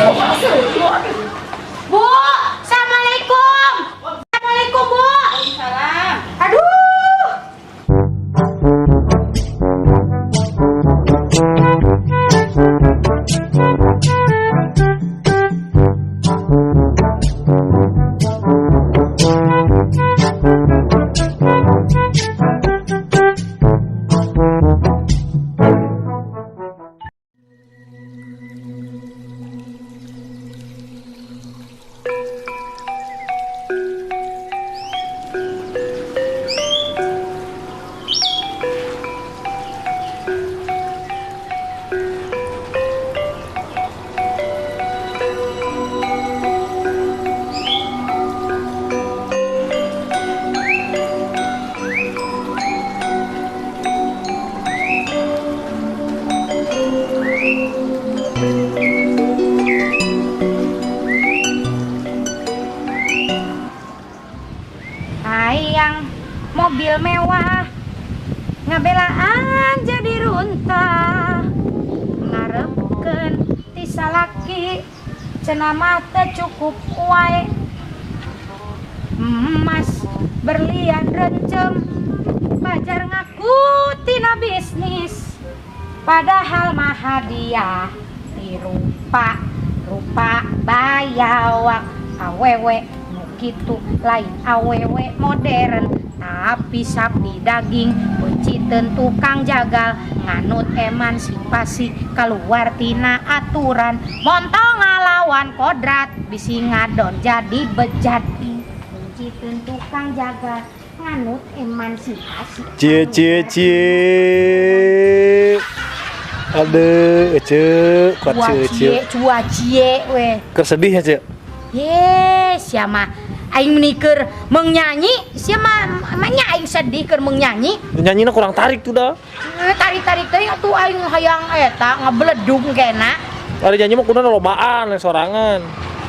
Bu, assalamualaikum. Assalamualaikum Bu. Waalaikumsalam. Aduh. Hayang mobil mewah ngabelaan jadi runtah ngarepkeun ti salaki cenah mah teu cukup wae emas berlian rencem bajar ngaku tina bisnis padahal mah hadiah ti rupa bayawak awewe gitu lain awewe modern tapi sapi daging penciteun tukang jagal nganut emansipasi keluar tina aturan montong ngalawan kodrat bisi ngadon jadi bejati penciteun tukang jagal nganut emansipasi cie aduh kuat cie we kesedih ya cie ye siapa aing menikir mengnyanyi siapa namanya aing sedih keur mengnyanyi nyanyinya kurang tarik tuh dah tarik teh atuh aing hayang eta ngabeledug kena ada nyanyi mah kudu lobaan sorangan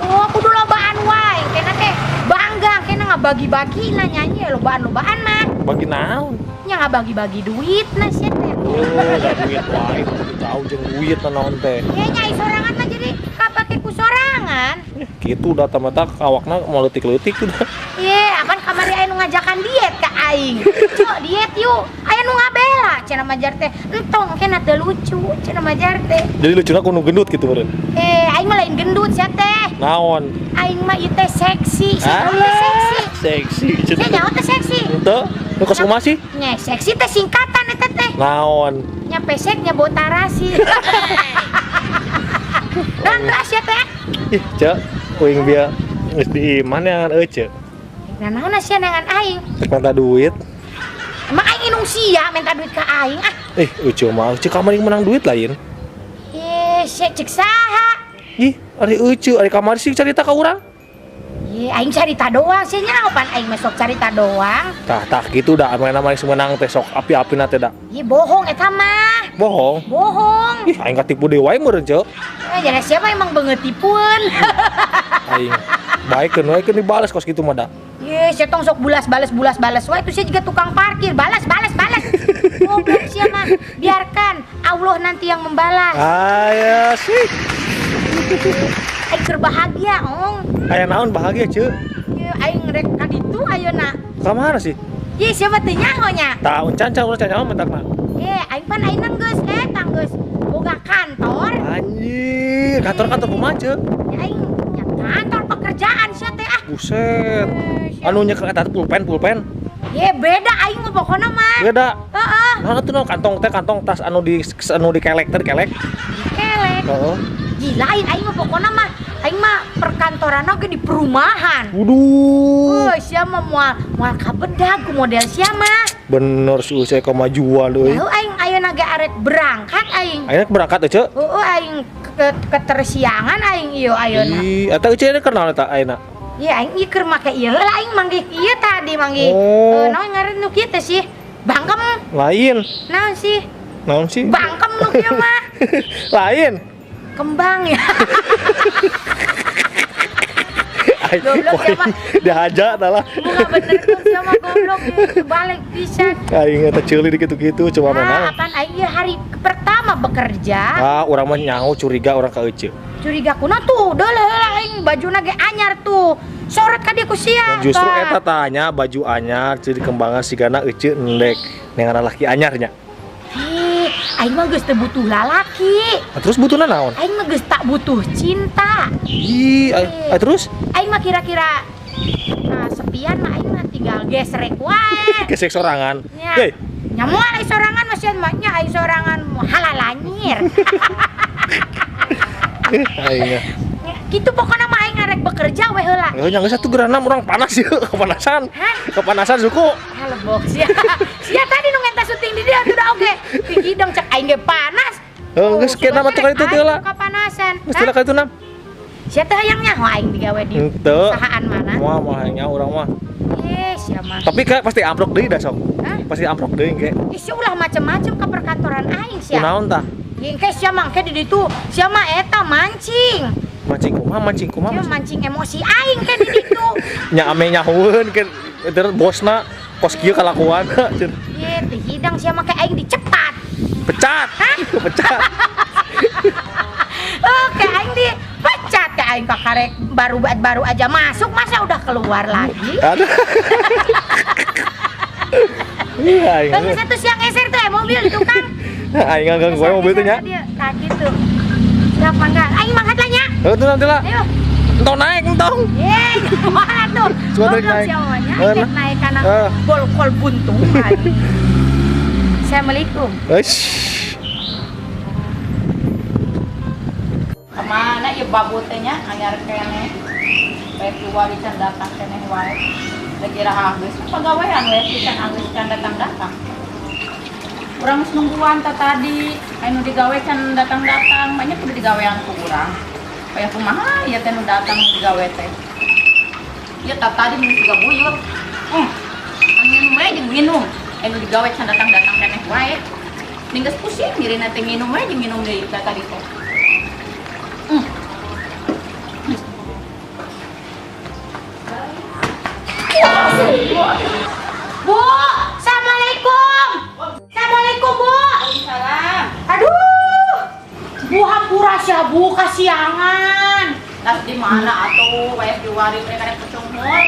oh kudu lobaan wae kena teh bangga kena ngabagi-bagi na nyanyi lobaan mah bagi naon nya ngabagi-bagi duit na sia teh duit wae jauh jeung duit naon teh ya nyai sorangan mah jadi kapake ku sorangan gitu udah mata awakna mau leutik-leutik udah ye akan kamari aya nu ngajakan diet ka aing cok diet yuk aya nu ngabela cenah majar teh entong kena teu lucu cenah majar teh jadi lucuna kudu gendut gitu beureun aing mah lain gendut sia teh naon aing mah ieu teh seksi seksi sia nyaho teh seksi henteu nu kumaha sih nya seksi teh singkatan eta teh naon nya pesek nya botarasi dan sia teh ih cek uing bieu geus di iman yang euceuk nah naon sia nangan aing rek minta duit emang aing inung sia minta duit ka aing ucu mah ucu kamari menang duit lain sia cek saha ih ari ucu ari kamari sih cerita ka urang aing carita doang sih nyaopan aing masuk carita doang tah gitu dah mana mah semenang teh sok api-api na teh da bohong eta mah bohong ih aing katipu deui wae meureun ceu jadi siapa emang beungeut tipueun aing baekeun wae keun dibales kos kitu mah da ye sia tong sok balas wae itu sia juga tukang parkir balas goblok sia mah biarkan Allah nanti yang membalas aya sih aing keur bahagia ong aya naon bahagia ceu aing rek ka ditu ayeuna ka mana sih ye siapa teh nyaho nya tah uncan urang cancaho mentakna aing pan ayeuna geus geus boga kantor anjir kantor kumaha ceu aing nya kantor pekerjaan sia teh buset anu nya eta pulpen ye beda aing mah pokona mah beda heeh naon atuh kantong tas anu dikelek kelek heeh gila aing mah pokona mah aing mah perkantoran oge di perumahan wuduh sia mah moal kabedag ku model sia mah bener sih saya kemajuan euy aing ayeuna ge arek berangkat aing ayeuna berangkat teh ceu aing ketersiangan aing ieu ayeuna ih eta euy kenal eta ayeuna iya aing ieu keur make ieu heula aing manggih ieu tadi manggih naon ngaran nu kieu teh sih bangkem lain naon sih bangkem nu kieu mah lain kembang ya goblok ya mah dihaja adalah muka bener tuh sama goblok balik bisa aing eta ceuli di kitu-kitu coba mana kan aing hari pertama bekerja urang mah nyaho curiga urang ka euceuk curiga kuna tuh deuleul aing bajuna ge anyar tuh. Sorot ka dia ku sia. Justru eta tanya baju anyar jadi kembangan sigana euceuk endek nengan laki anyarnya. Aing mah geus teu butuh lalaki. Terus butuhna naon? Aing mah geus tak butuh cinta. Terus? Aing mah kira-kira sepian mah aing mah tinggal gesrek wae. Gesek sorangan. Ya. Nya moal ai sorangan mah sieun mah nya ai sorangan halal anyir. Aing. Gitu pokoknya mah aing arek bekerja we heula. Oh, nya geus atuh geranna urang panas ya, kepanasan. Hah? Kepanasan suku. Halebok sia. Sia tadi nu ngenta syuting di dia tuh oke. Di hidung cek aing ge panas. Oh, geus kena mah tukar itu teh lah. Kapanasan. Geus teh ka itu nam. Sia teh hayangnya oh aing digawe di Henteu. sahaan mana? Moal hayangnya urang mah. Sia mah. Tapi ka pasti amprok deui dah sok. Hah? Pasti amprok deui ge. Isi ulah macem-macem ke perkantoran aing sia. Kunaon tah? Engke sia mah engke di ditu sia mah eta mancing. Mancing kumaha? Sia mancing emosi aing ke di ditu. Nya ame nyahueun ke bosna kos kieu kalakuan. Ye teh hidang sia mah ke aing dicepat. Pecat. Hah? Pecat. Oke aing dipecat ke aing kakarek baru aja masuk masa udah keluar lagi. Aduh. Iya, aing. Kan satu siang geser tuh mobil di tukang. Aing nganggang gue mobil teh nya. Nah gitu. Siapa enggak? Aing mangkat lah nya. Tuh nanti lah. Ayo. Entong naik entong. Yeay, gimana tuh? Coba naik. Naik naik karena kol buntung. Assalamualaikum. Kemana ya babutnya anyar kene? Baik keluar can datang kene wae. Lagi rahagis. Pagawean we pisan anggeus can datang-datang. Urang geus nungguan tadi. Anu digawe can datang-datang, banyak kudu digawean ku urang. Kayak kumaha ya teh nu datang digawe teh. Ya tadi mun siga buyur. Angin we jeung minum. Anu digawe can datang-datang keneh wae. Ninggas pusing dirina teh nginum we jeung minum deui tadi teh. Bu, assalamualaikum. Assalamualaikum Bu. Waalaikumsalam. Aduh, Bu hampura sia Bu kasiangan. Tas di mana atuh? Wae diwari mereka rek pecunghut.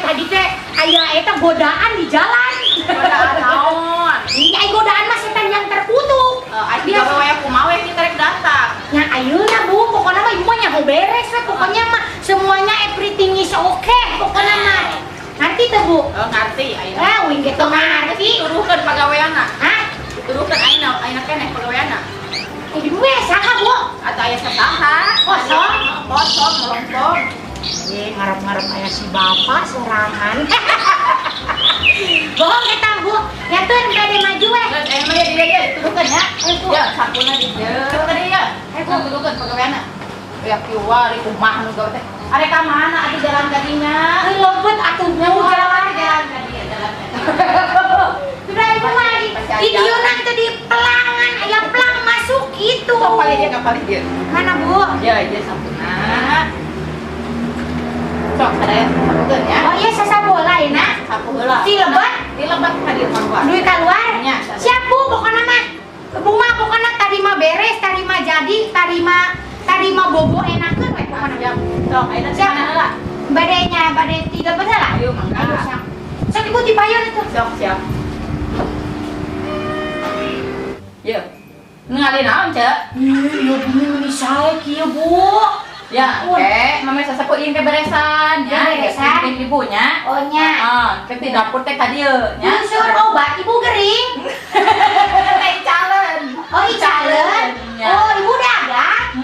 Tadi teh aya eta godaan di jalan. Godaan naon? Ini godaan mah setan yang terkutuk. Biasa wae kumaha we kita rek datang. Nya ayeuna Bu, pokona mah ieu mah nya beres we pokoknya mah semuanya everything is okay pokona mah. Ngerti teh Bu? Ngerti ayeuna. Wing gitu ngerti. Turuhkeun pagaweanna. Hah? Turuhkeun ayeuna keneh pagaweanna. Di gue saha Bu? Atau aya saha? Kosong melompong. Ngarep-ngarep aya si bapak sorangan. Bohong eta Bu. Nyatun kade maju we. Mah dia turuhkeun ya. Ya sapuna di dieu. Turuhkeun ya. Turuhkeun pagaweanna. Ya kieu ri kumaha nu gawe teh. Arek ka mana atuh jalan kadinya? Leubeut atuh jalan ka dieu jalan. Sudah ibu lagi. Videona itu di pelangan, aya pelang masuk itu. Kapal dia. Mana Bu? Ya, dia sampuna. Sok sadaya sapukeun ya. Oh iya sasabola euna. Sapu heula. Di lebat ka dieu keluar. Duit keluar? Nya. Siap Bu, pokona mah. Bu mah pokona tadi mah beres, tadi mah jadi, tadi mah bobo enakeun we pokona. Sok, ayeuna teh mana heula? Bade 3 bener lah. Ayo mangga. Sok Ibu dipayun itu. Sok, siap. Ya. Ngali naon, Cek? Ya bingung sae kieu, Bu. Ya, oke. Mame sasapu ieu teh beresan, ya. Beresan ibunya. Oh nya. Heeh, ke di dapur teh ka dieu, nya. Sur obat Ibu gering. Teh calen. Oh, calen. Oh, Ibu dagang.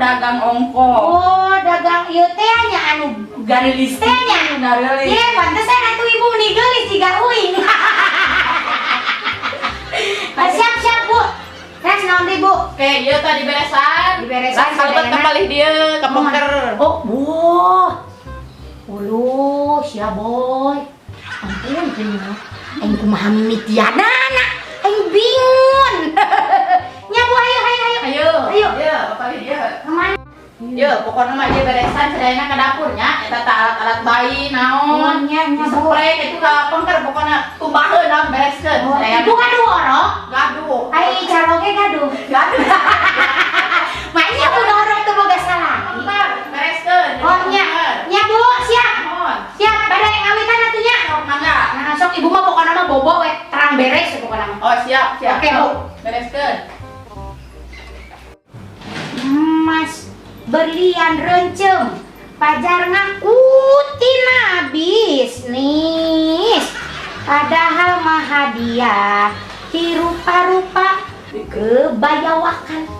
Dagang ongko. Oh, dagang ieu teh nya anu garilis teh nya. Garilis. Ye, pantesan atuh Ibu meni geulis jiga uing. Siap Bu. Res naon deui Bu? Oke, ieu tadi diberesan. Diberesan kalebet kembali dieu ka pengker. Oh, Bu. Uluh, sia boy. Ampun geuning. Aing kumaha mimitianana. Aing bingung. Nya Bu, ayo. Ayo, Bapak dieu. Kemana? Yo, pokoknya mah dia beresan sedayana ke dapurnya, eta alat-alat bayi naon, display itu ka pengker pokoknya tumbaheun lah bereskeun. Ibu gaduh orok? Gaduh. Ai caroge gaduh. Mainnya ku orok teu boga berlian rencem, pajar ngakutina bisnis. Padahal mah hadiah rupa-rupa kebayawakan.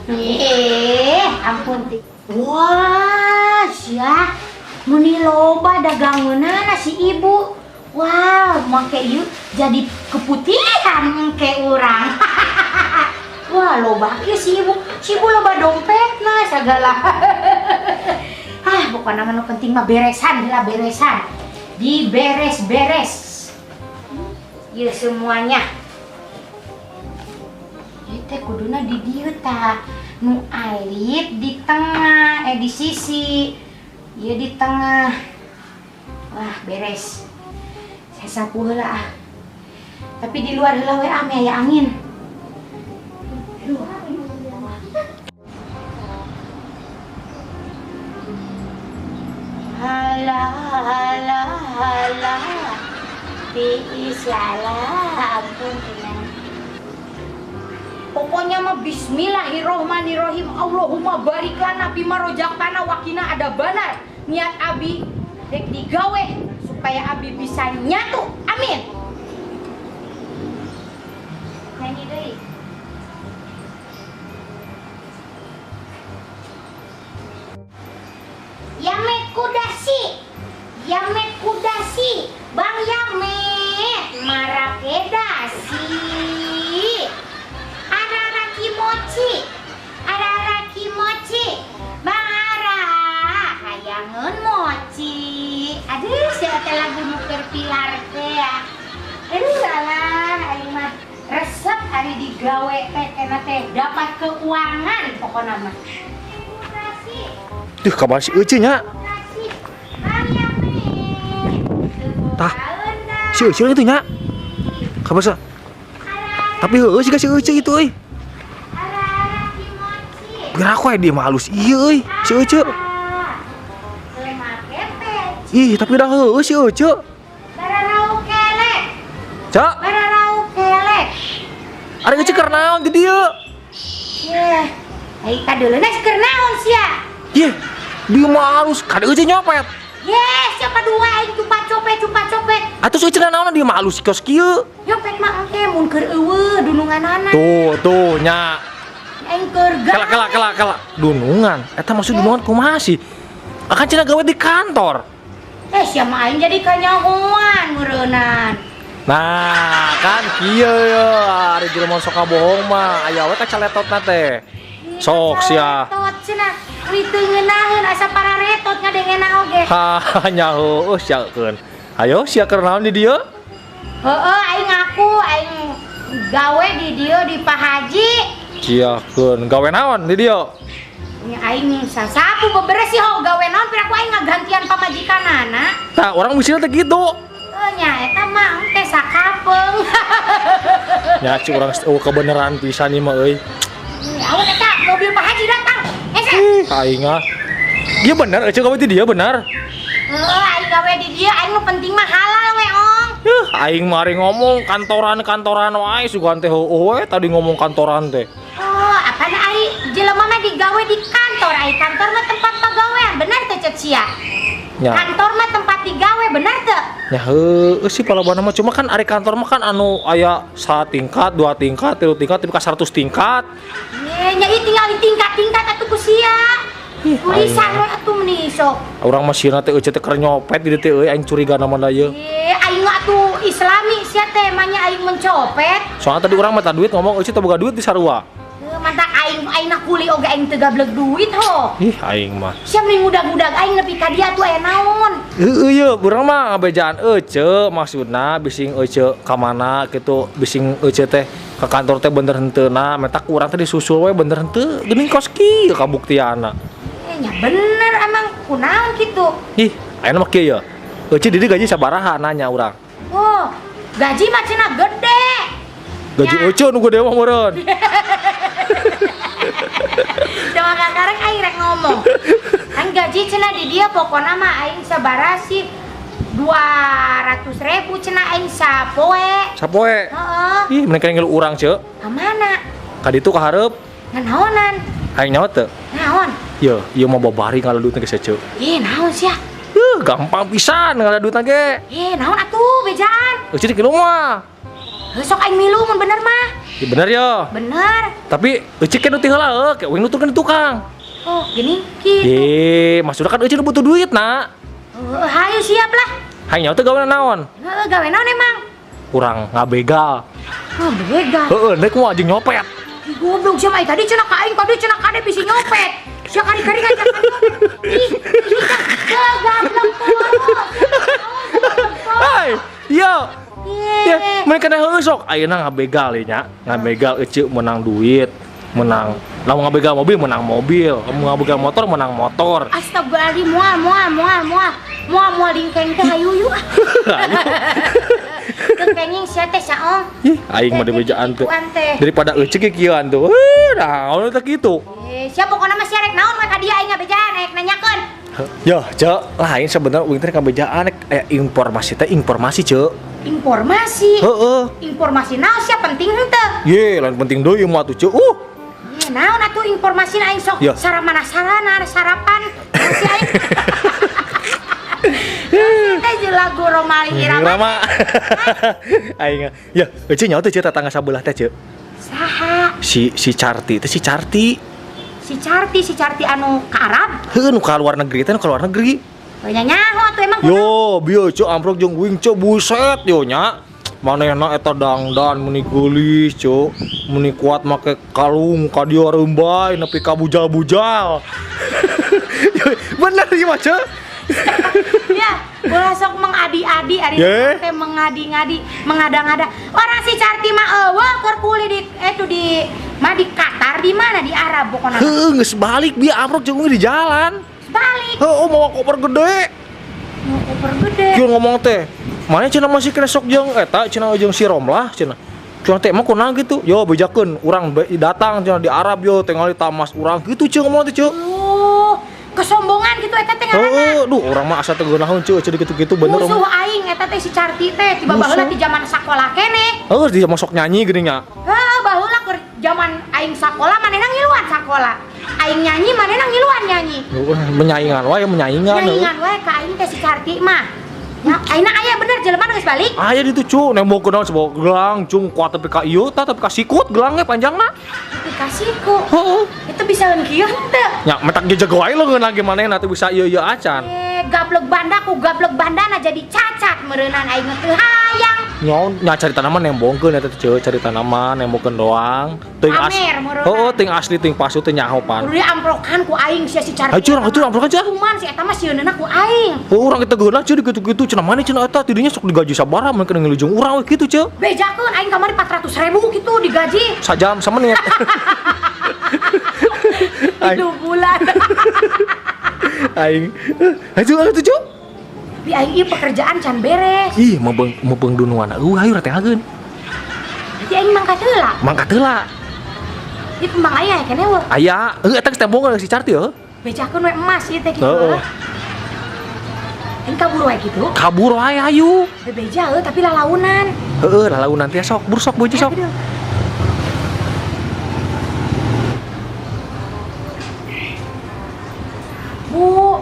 Ampun ti. Wah, sia muni loba dagangeunana si ibu. Wah, make ieu jadi keputihan ke urang. Wah, loba kieu si ibu loba dompetna sagala. Pokoknya nu penting mah beresan lah, beresan. Diberes-beres. Ieu semuanya. Ieu teh kuduna di dieu tah. Nu alit di tengah, di sisi. Ieu di tengah. Wah, beres. Saya sapu heula ah. Tapi di luar heula we ame aya angin. Halah, bisalah, ampun tenang. Pokoknya mah bismillahirrohmanirrohim. Allahumma barik lana bima rojaktana wakina ada banar. Niat abi rek digawe supaya abi bisa nyatu. Amin. Nyanyi deui. Yamet kudasi, Bang Yamet, marakedasi. Arara kimochi, Bang Ara, hayangeun mochi. Aduh, sia teh lagu nu keur pilar teh ya. Aduh, alah, aing mah resep ari digawe teh kena teh dapat keuangan pokona mah. Duh, kabar si Ece nya. Tah, si Ece itu nya. Kabar sa. Tapi heueuh sih si Ece itu euy. Gerak wae dia mah halus ieu euy, si Ece. Ih, tapi udah heueuh si Ece. Bararau kelek. Cak. Bararau kelek. Ari Ece keur naon di dieu? Yeh. Ai kadeuleuh keur naon sia? Yeh, dia mah halus, kada Ece nyopet. Yes, siapa dua aing cupat copet. Atuh si Ece naon dia mah halus kios kieu. Nyopet mah engke mun keur eueuh dununganana. Tuh nya. Aing keur Kala. Dunungan. Eta maksud dunungan kumaha sih? Akan cenah gawe di kantor. Sia mah aing jadi kanyahoan meureunnan. Nah, kan kieu ya, ari jelema sok kabohong mah aya we kacaletot teh. Sok sia. Retot cenah. Wi teu ngeunaheun asa para retot ngadengena oge. Nya heueuh siakeun. Ayo sia keur naon di dieu? Heeh, aing ngaku aing gawe di dieu di Pak Haji. Siakeun, gawe naon di dieu? Nya aing sasapu beberes sih ho gawe naon pira ku aing ngagantian pamajikanana. Tah, urang misina teh kitu. Nya eta mah engke sakapeung. Nya cik urang kebeneran pisan ieu mah euy. Awan eta mobil Pak Haji datang. Aing ah. Dia bener, Ece gawe di dia bener. Aing gawe di dia, aing nu penting mah halal we ong. Aing mari ngomong kantoran wae sugan teh heueuh we tadi ngomong kantoran teh. Oh, apana ari jelema mah digawe di kantor, ai kantor mah tempat pagawean, bener teh cek sia. Ya. Kantor mah tempat digawe, bener teh? Ya heueuh sih palabana mah cuma kan ari kantor mah kan anu aya 1 tingkat, 2 tingkat, 3 tingkat, tapi ka 100 tingkat. Nya ieu tinggal di tingkat-tingkat atuh ku sia. Tulisan we atuh meni sok. Urang mah sieuna teh Ece teh keur nyopet di dieu teh euy aing curiga na mah da ieu. Aing mah atuh Islami sia teh manya aing mencopet. Soalnya tadi urang mah tah duit ngomong Ece teh boga duit di sarua. Mantap aing kuli oge aing teu gablek duit ho. Ih aing mah. Sia mending mudag-mudag aing nepi ka dia tuh aya naon. Heueuh ye, urang mah ngabejaan Ece maksudna bising Ece ka mana kitu bising Ece teh ka kantor teh bener henteuna meta urang teh disusul we bener henteu geuning kos kieu kabuktianna. Nya bener emang kunaon kitu. Ih, ayeuna mah kieu ya. Ece di dieu gaji sabaraha nanya urang. Oh, gaji mah cenah gede. Gaji Ece nu gede mah meureun. Coba kakareng aing rek ngomong. Kan gaji cenah di dia pokona mah aing sabaraha sih 200.000 cenah aing sapoe. Sapoe. Heeh. Ih, mending kan ngilu urang, Ceu. Ka mana? Ka ditu ka hareup. Nganaonan? Aing nyawa teu? Naon? Iya mau babari ngaladut ge ceu. Naon sia? Gampang pisan ngaladut ge. Naon atuh bejaan? Eueuh di kieu mah. Sok aing milu mun bener mah. Ya bener ya. Bener. Tapi eueuh kan nu teu heula kayak wing nuturkeun tukang. Oh, gini kitu. Maksudnya kan eueuh butuh duit, Nak. Hayu siap lah. Hayang teh gawe naon? Gawe naon emang? Kurang ngabegal. Begal. Heeh, nek moal jeung nyopet. Goblok siapa tadi cenah ka aing tadi cenah kade bisi nyopet. Sia kari-kari ngajak nyopet. Gablok Hai, iya. Ya, tuh. mereka kena heeh sok ayeuna ngabegal ya nya. Ngabegal eueuh menang duit, menang. Lamun ngabegal mobil menang mobil, lamun ngabegal motor menang motor. Astagfirullahaladzim, mual dingkeng teh hayu yuk. Kengkenging sia teh saong. Ih, aing mah dibejaan teh. Daripada eueuh ge kieuan tuh. Naon teh kitu. Sia pokona mah sia rek naon we ka dia aing ngabejaan rek nanyakeun. Ya, Cek, lain sebenarnya uing teh ngabejaan informasi teh informasi, Cek. Informasi. Heeh. Informasi naon sia penting henteu? Ye, lain penting deui mah tuh, Cek. Naon atuh informasi aing sok Ya. sarapan si aing. Teh jeung lagu Romali Irama. Aing. Ya, eueuh nya teh tetangga sabelah teh, Cek. Saha? Si Carti teh si Carti. Si Carti anu ka Arab? Heuh nu ka luar negeri teh nu ka luar negeri. Nyaho atuh emang Yo, bieu Cek amprok jeung wing Cek buset yo nya. Manehna eta dangdan meni geulis Cek. Meni kuat make kalung ka dieu reumbay nepi ka bujal-bujal. Bener ieu mah Cek. Ya, bola sok mengadi-adi ari teh mengadi-ngadi, mengada-ngada. Orang si Carti mah eueuh keur kuliah di di Qatar di mana di Arab pokona. Heuh, geus balik bieu amprok jeung di jalan. Balik. Heuh, mau koper gede. Mau koper gede. Kieu ngomong teh. Mana cenah masih kena sok jeung eta cenah jeung si Romlah cenah. Cenah teh mah kunaon gitu. Yo bejakeun urang datang cenah di Arab yo tinggal di tamas urang gitu ceung ngomong teh ceung. Kesombongan gitu eta teh ngaranna. Duh urang mah asa teh geunaheun ceung gitu-gitu bener. Musuh aing eta teh si Carti teh tiba baheula di zaman sakola keneh. Di zaman sok nyanyi geuning nya. Baheula keur zaman aing sakola manehna ngiluan sakola. Aing nyanyi manehna ngiluan nyanyi. Menyaingan wae menyaingan. Nyaingan wae ka aing teh si Carti mah. Ya, ayeuna aya bener jelema nu geus balik. Aya ditu cu, nembok kenaon sebuah gelang cung kuat tapi ka ieu tah tapi ka sikut gelangnya panjangna. Tapi ka siku. Heeh. Itu bisa leun kieu henteu. Nya metak ge jago wae leungeun lagi manehna teh bisa ieu acan. Gablek banda ku gablek bandana jadi cacat meureunnan aing teu hayang. Nyaon nya cari tanaman nembongkeun eta teh cari tanaman nembongkeun doang. Teuing teuing asli teuing palsu teh nyaho pan. Udah amprokan ku aing sia si Carti. Hayu amprok aja. Cuman si eta mah sieunna ku aing. Urang kita geuleuh ceuk gitu-gitu cenah maneh cenah eta tidinya sok digaji sabaraha mun kena ngilujung urang we kitu ceuk. Bejakeun aing kamari 400.000 gitu digaji. Sajam samenit. 3 bulan. Aing. Hayu ceuk. Tapi aing ieu pekerjaan can beres. Ih, mebeung dunuan. Hayu ratehageun. Jadi aing mangkat heula. Mangkat heula. Ieu kembang aya keneh we. Aya, eta geus tembongkeun si Carti heuh. Bejakeun we emas ieu teh kitu. Heeh. Aing kabur wae kitu. Kabur wae hayu. Bebeja tapi lalaunan. Heeh, lalaunan teh sok, bursok bojo sok. Bu,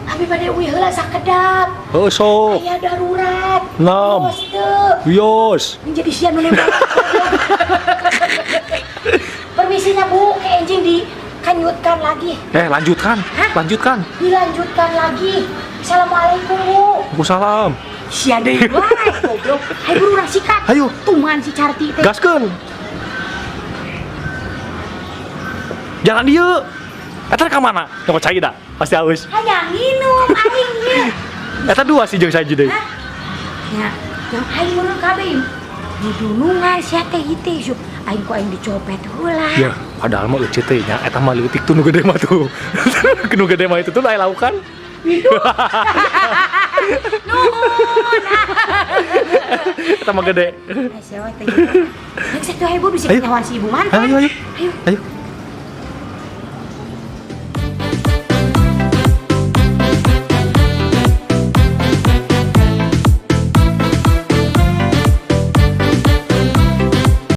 abi bade uih heula sakedap. Heuh sok. Aya darurat. Nam. Bos teu. Wios. Menjadi sian nu nembak. Permisinya Bu, ke enjing dikanyutkan lagi. Lanjutkan. Hah? Lanjutkan. Dilanjutkan lagi. Assalamualaikum Bu. Waalaikumsalam. Sia deui wae goblok. Hayu buru urang sikat. Hayu. Tuman si Carti teh. Gaskeun. Jangan dieu. Eta ka mana? Nyokot cai da. Pasti haus. Hayang minum aing ieu. Eta dua sih jeung saji deui. Hah? Ya, yang aing mun kabeh. Di dunungan sia teh hite syuk. Aing ku aing dicopet heula. Ya, padahal mah eueuh teh nya eta mah leutik tuh nu gede mah tuh. Nu gede mah itu tuh aya laukan. Itu. Nuhun. Eta mah gede. Sia we teh. Yang satu ibu bisa nyawan si ibu mantan. Ayo. Ayo.